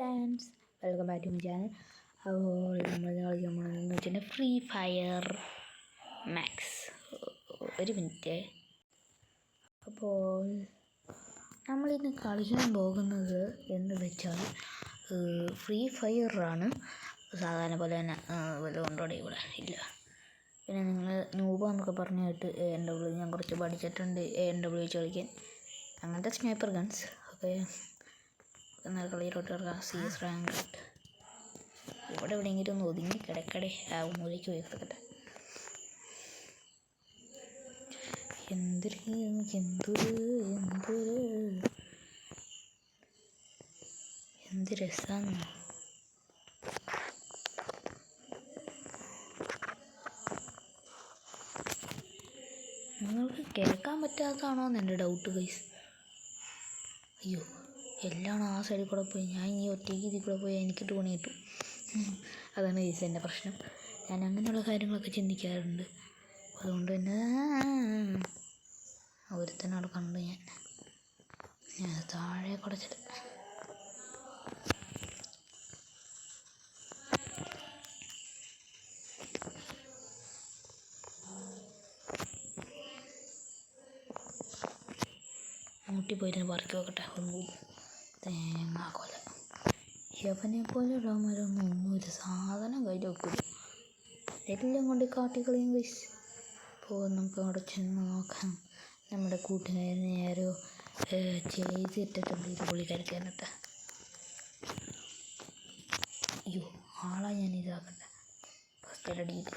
Friends, welcome back to my channel. അപ്പോൾ നമ്മൾ കളിക്കാൻ പോകുന്നതെന്ന് വെച്ചിട്ടുണ്ടെങ്കിൽ ഫ്രീ ഫയർ മാക്സ്. ഒരു മിനിറ്റ്. അപ്പോൾ നമ്മളിന്ന് കളിക്കാൻ പോകുന്നത് എന്ന് വെച്ചാൽ ഫ്രീ ഫയറാണ്. സാധാരണ പോലെ തന്നെ വല്ല കൊണ്ടോടെ ഇവിടെ ഇല്ല. പിന്നെ നിങ്ങൾ നൂബാന്നൊക്കെ പറഞ്ഞു കേട്ട് AW ഞാൻ കുറച്ച് പഠിച്ചിട്ടുണ്ട്. AW വെച്ച് കളിക്കാൻ അങ്ങനത്തെ സ്നൈപ്പർ ഗൺസ്. ഓക്കെ, എന്നാൽ കളിയിലോട്ട് ഇറങ്ങാം. CS റാങ്ക് ഇവിടെ എവിടെയെങ്കിലും ഒന്ന് ഒതുങ്ങി കിടക്കടെ, ആ മൂലയ്ക്ക് പോയി കിടക്കട്ടെ. എന്ത് രസാണ്. നിങ്ങൾക്ക് കേൾക്കാൻ പറ്റാത്തതാണോ എന്ന് എൻ്റെ ഡൗട്ട് ഗൈസ്. അയ്യോ, എല്ലാം ആ സൈഡിൽ കൂടെ പോയി. ഞാൻ ഈ ഒറ്റയ്ക്ക് ഇതിൽ കൂടെ പോയി എനിക്കിട്ട് പണി കിട്ടും. അതാണ് ഗൈസ് എൻ്റെ പ്രശ്നം. ഞാൻ അങ്ങനെയുള്ള കാര്യങ്ങളൊക്കെ ചിന്തിക്കാറുണ്ട്. അതുകൊണ്ട് തന്നെ ഒരുത്തനോട് കണ്ട് ഞാൻ താഴെ കുടച്ചിട്ട് മൂട്ടി പോയിട്ട് പറക്കി വെക്കട്ടെ. തേങ്ങാക്കൊല യവനെ പോലെ ഉള്ളവന്മാരൊന്നും ഒരു സാധനം കയ്യിൽ വെക്കില്ല. എല്ലാം കൊണ്ട് കാട്ടിക്കളിയും ഗൈസ്. അപ്പോൾ നമുക്ക് അവിടെ ചെന്ന് നോക്കാം. നമ്മുടെ കൂട്ടുകാരനെ ആരോ ചെയ്തിട്ടിട്ടുണ്ട് ഇത് പുള്ളിക്കാരിക്കാനത്തെ. അയ്യോ, ആളാ ഞാൻ ഇതാക്കട്ടെ. ഫസ്റ്റ് അടിയിട്ട്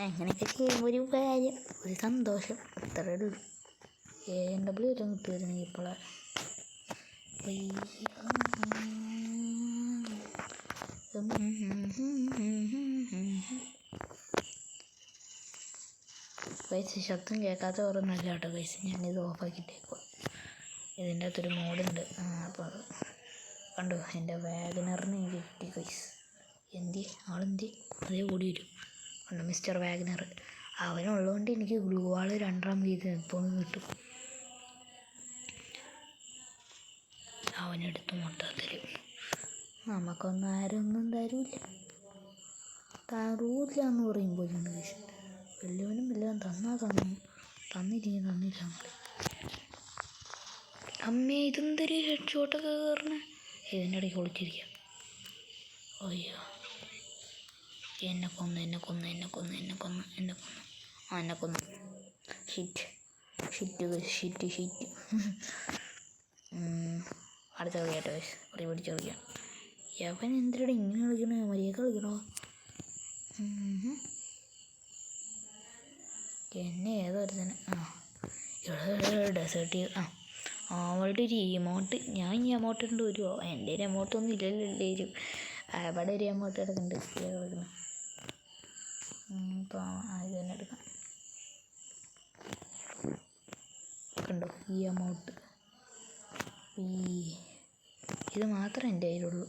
അങ്ങനെയൊക്കെ ചെയ്യുമ്പോൾ ഒരു കാര്യം, ഒരു സന്തോഷം, അത്രേ ഉള്ളൂ. AW വരെ കിട്ടുമായിരുന്നെങ്കിൽ ഇപ്പോഴേ. ഗൈസ് ശബ്ദം കേൾക്കാത്ത ഓരോന്നല്ല കേട്ടോ ഗൈസ്, ഞാനിത് ഓഫാക്കിയിട്ടേക്കുക. ഇതിൻ്റെ അകത്തൊരു മോഡുണ്ട്. അപ്പോൾ കണ്ടു, എൻ്റെ വാഗനറിന് എനിക്ക് കിട്ടി ഗൈസ്. ആളെന്തി അതേ കൂടി വരും. കണ്ടു, മിസ്റ്റർ വാഗനർ. അവനുള്ളതുകൊണ്ട് എനിക്ക് ഗ്ലൂ വാൾ 2ാം വീതം ഇപ്പോൾ കിട്ടും. അവനെടുത്ത് മൊത്തത്തിൽ നമുക്കൊന്നും ആരൊന്നും തരൂല്ല എന്ന് പറയുമ്പോഴുണ്ട് ഗൈസ്. വലിയവനും വല്ലതും തന്നില്ല. അമ്മേ, ഇതെന്തൊരു ഹെഡ് ഷോട്ടൊക്കെ കയറണേ. ഇതിൻ്റെ ഇടയ്ക്ക് ഒളിച്ചിരിക്കാം. അയ്യോ, എന്നെ കൊന്നു. ഷിറ്റ്. അടുത്ത കളിയാട്ടോ ഗൈസ്, പിടിച്ച് കളിക്കാം. യവൻ എന്തിനാണ് ഇങ്ങനെ കളിക്കണേ? മര്യാദ കളിക്കണോ? എന്നെ ഏതൊരു തന്നെ ഡെസേർട്ട് അവളുടെ ഒരു എമൗണ്ട്. ഞാൻ ഈ എമൗണ്ട് ഉണ്ട് വരുമോ? എൻ്റെ ഒരു എമൗണ്ടൊന്നും ഇല്ലല്ലോ എല്ലാവരും. അവിടെ ഒരു എമൗണ്ട് കിടക്കുന്നുണ്ട്. കളിക്കണം. ഇപ്പോൾ ഇത് തന്നെ എടുക്കാം. കണ്ടോ ഈ എമൗണ്ട്. ഇത് മാത്രമേ എൻ്റെ കയ്യിലുള്ളൂ.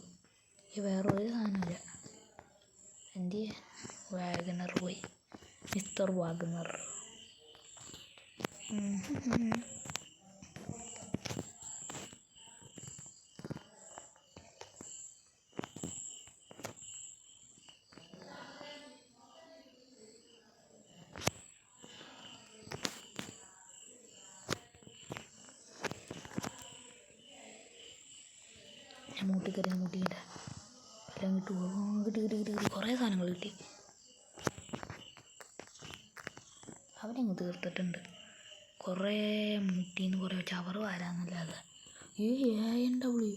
വേറെ ഒരു സാധനമില്ല. എൻ്റെ വാഗനർ പോയി. മിസ്റ്റർ വാഗനർ. ഞാൻ മൂട്ടിക്കറി മൂട്ടിക്കിട്ട എല്ലാം കിട്ടി. കുറേ സാധനങ്ങൾ കിട്ടി. അവനങ്ങ് തീർത്തിട്ടുണ്ട്. കുറേ മുട്ടീന്ന് കുറേ ചവറ് വരാന്നല്ലാതെ. AW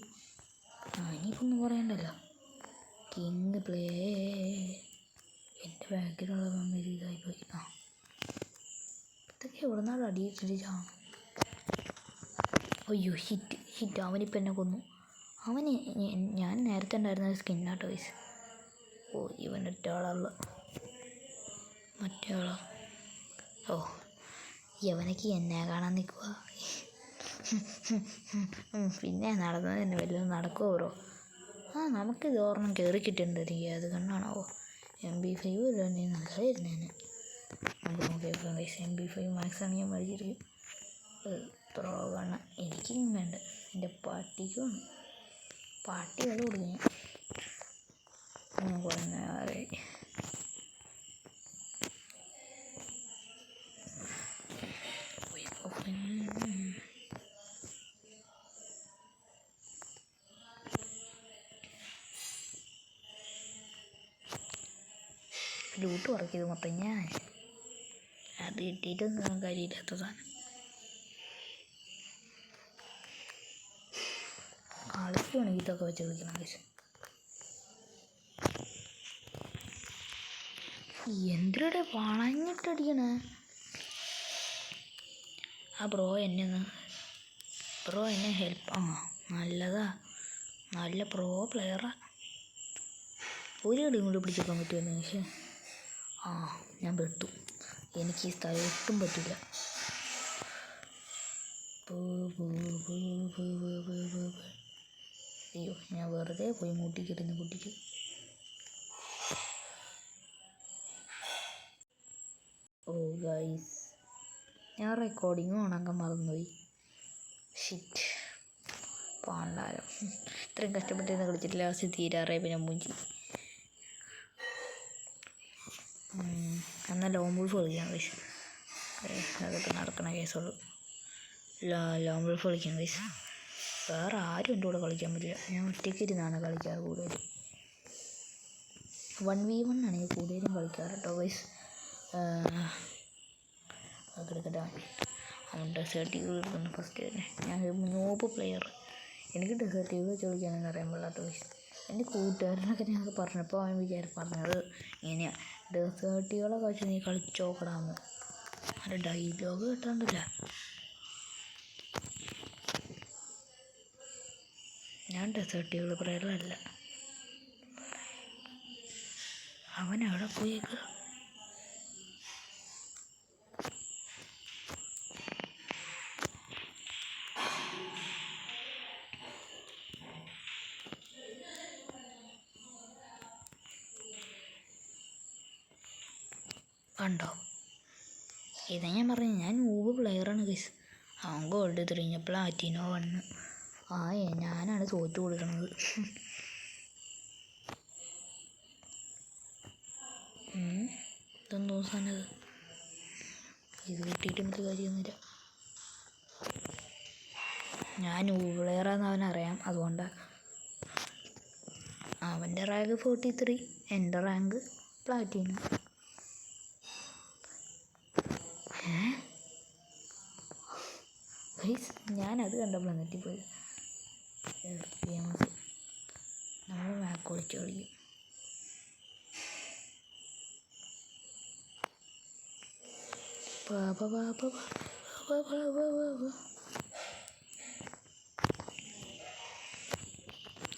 ഇനിയിപ്പോൾ ഒന്നും പറയണ്ടല്ലോ. King play. എൻ്റെ ബാക്കിലുള്ളതൊന്നും ഇതായിപ്പോയി. ഇതൊക്കെ എവിടെ നിന്നാണ് അടിയിട്ടിട്ടാണ്. അയ്യോ, ഹിറ്റ്. അവനിപ്പോൾ എന്നെ കൊന്നു. ഞാൻ നേരത്തെ ഉണ്ടായിരുന്ന സ്കിന്നാട്ടോ ഗൈസ്. ഇവനൊറ്റ ആളല്ല, മറ്റേ ആളാ. യവനക്ക് എന്നെ കാണാൻ നിൽക്കുക. പിന്നെ നടന്നത് തന്നെ വല്ലതും നടക്കുമോ ബ്രോ? നമുക്കിത് ഓർമ്മ കയറി കിട്ടിയിട്ടുണ്ട്. അത് കണ്ണാണോ? MP5 തന്നെ നല്ലതായിരുന്നു. നമുക്ക് നോക്കിയേക്കാം ഗൈസ്. MP5 മാക്സ് ആണ് ഞാൻ മേടിച്ചിരിക്കും. ത്രോ കണ്ണ എനിക്കും വേണ്ട, എൻ്റെ പാട്ടിക്കും. പാട്ടി അത് കൊടുക്കും ഞാൻ കുറേ നേരമായി. ലൂട്ട് വർക്കിയത് മൊത്തം ഞാൻ അത് കിട്ടിയിട്ടൊന്നും കാര്യമില്ലാത്ത സാധനം. കളിക്കുകയാണെങ്കിൽ ഇതൊക്കെ വെച്ച് കളിക്കണം. എന്തിനടെ വളഞ്ഞിട്ടടിക്കണേ? ആ ബ്രോ എന്നെ ഹെൽപ്പ്. നല്ലതാ, നല്ല പ്രോ പ്ലെയറാ. ഒരു കളി കൊണ്ട് പിടിച്ചേക്കാൻ പറ്റുമെന്ന്. പക്ഷേ ഞാൻ പെട്ടു. എനിക്ക് ഈ സ്ഥലം ഒട്ടും പറ്റില്ല. അയ്യോ, ഞാൻ വെറുതെ പോയി മുട്ടിക്കിരുന്ന് കുട്ടിക്ക്. ഗൈസ്, ഞാൻ റെക്കോർഡിങ് ഓണാക്കാൻ മറന്നുപോയി. ഷിറ്റ്, പാണ്ടാരം. ഇത്രയും കഷ്ടപ്പെട്ടിരുന്ന് കളിച്ചിട്ട് ലാസ്റ്റ് തീരാറേ. പിന്നെ മൂഞ്ചി. എന്നാൽ ലോങ് ബോൾഫ് കളിക്കാം ഗൈസ്. അതൊക്കെ നടക്കണ കേസുള്ളൂ. ലോങ് ബോൾഫ് കളിക്കാം ഗൈസ്. വേറെ ആരും എൻ്റെ കൂടെ കളിക്കാൻ പറ്റില്ല. ഞാൻ ഒറ്റയ്ക്ക് ഇരുന്നാണ് കളിക്കാറ് കൂടുതലും. 1v1 ആണ് ഞാൻ കൂടുതലും കളിക്കാറ് കേട്ടോ ഗൈസ്. എടുക്കട്ടെ, അവൻ ഡെസേർട്ട് ഈഗിൾ എടുക്കുന്നു ഫസ്റ്റ് തന്നെ. ഞാൻ നോബ് പ്ലെയർ. എനിക്ക് ഡെസേർട്ട് ഈഗിൾ വെച്ച് കളിക്കാനൊന്നും അറിയാൻ പാടില്ലാത്ത ഗൈസ്. എൻ്റെ കൂട്ടുകാരനൊക്കെ ഞങ്ങൾക്ക് പറഞ്ഞപ്പോൾ അവൻ പറഞ്ഞത് ഇങ്ങനെയാണ്, ഡെസേർട്ട് ഈഗിളെ കഴിച്ച് നീ കളിച്ചോക്കടാന്ന്. അതിൻ്റെ ഡയലോഗ് കിട്ടാണ്ടില്ല. ഞാൻ ഡെസേർട്ട് ഈഗിൾ പ്ലെയറല്ല. അവൻ അവിടെ പോയേക്കുക. കണ്ടോ, ഇതാ ഞാൻ പറഞ്ഞു, ഞാൻ നൂബ് പ്ലെയറാണ് ഗൈസ്. അവൻ ഗോൾഡ് 3 പ്ലാറ്റിനോ 1. ഞാനാണ് തോറ്റു കൊടുക്കണത്. ഇതെന്തോ സാധനം ഇത് കിട്ടിയിട്ട് മറ്റു കാര്യമൊന്നുമില്ല. ഞാൻ നൂബ് പ്ലെയറാന്ന് അവനറിയാം. അതുകൊണ്ടാണ് അവൻ്റെ റാങ്ക് 43, എൻ്റെ റാങ്ക് പ്ലാറ്റിനോ. ഞാനത് കണ്ടപ്പോഴാണ് നെറ്റിപ്പോയി. നമ്മൾ മാക്ക് ഒളിച്ച് കളിക്കും.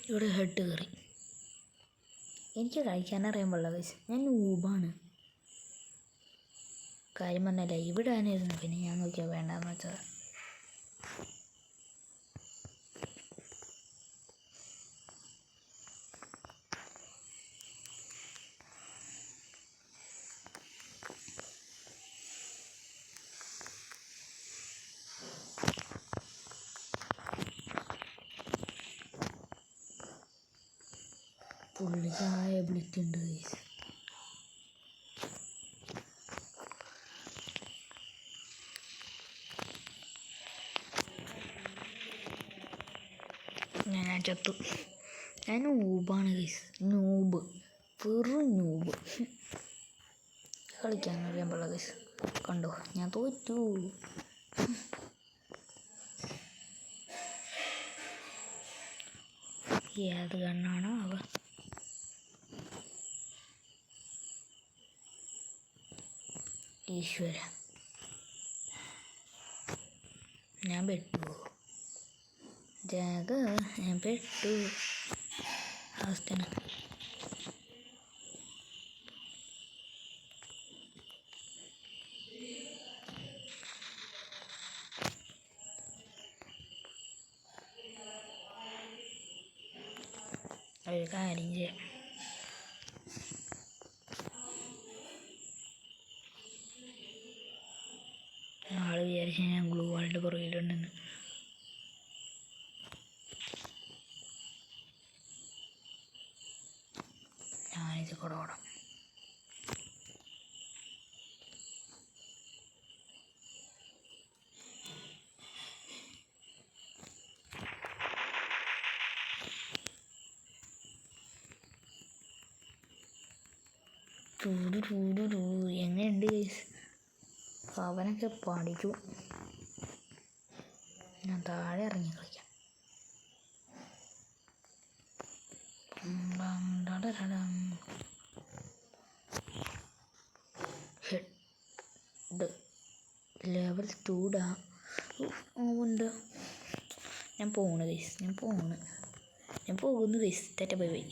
ഇവിടെ ഹെഡ് കയറി. എനിക്ക് കളിക്കാനറിയാൻ പാടില്ല ഗൈസ്. ഞാൻ നൂബാണ്. കാര്യം പറഞ്ഞാൽ ലൈവ് ഇടാനായിരുന്നു. പിന്നെ ഞാൻ നോക്കിയാൽ വേണ്ടാന്ന് വെച്ചത്. പുള്ളി ചായ വിളിക്കുന്നുണ്ട് ഗൈസ്. ഞാൻ ചത്തു. ഞാൻ നൂബാണ് ഗൈസ്. നൂബ്, വെറും നൂബ്. കളിക്കാനറിയാൻ പാടില്ല ഗൈസ്. കണ്ടോ, ഞാൻ തോറ്റു. ഏത് കണ്ണാണോ അവ. ഈശ്വര, ഞാൻ പെട്ടു. ഞാൻ പെട്ടു. അവസ്ഥയാണ്. ഒരു കാര്യം ചെയ്യാം. ആള് വിചാരിച്ച ഞാൻ ഗ്ലൂ വാളിൻ്റെ പുറകിലുണ്ടെന്ന്. ഇത് കൂടെ ഓടാം. എങ്ങനെയുണ്ട് അവനൊക്കെ പഠിച്ചു. ഞാൻ താഴെ ഇറങ്ങി കളിക്കാം. ലെവൽ 2 ഉണ്ട്. ഞാൻ പോകുന്നു ഗൈസ്, ഞാൻ പോകുന്നു ഗൈസ്. തെറ്റ പോയി.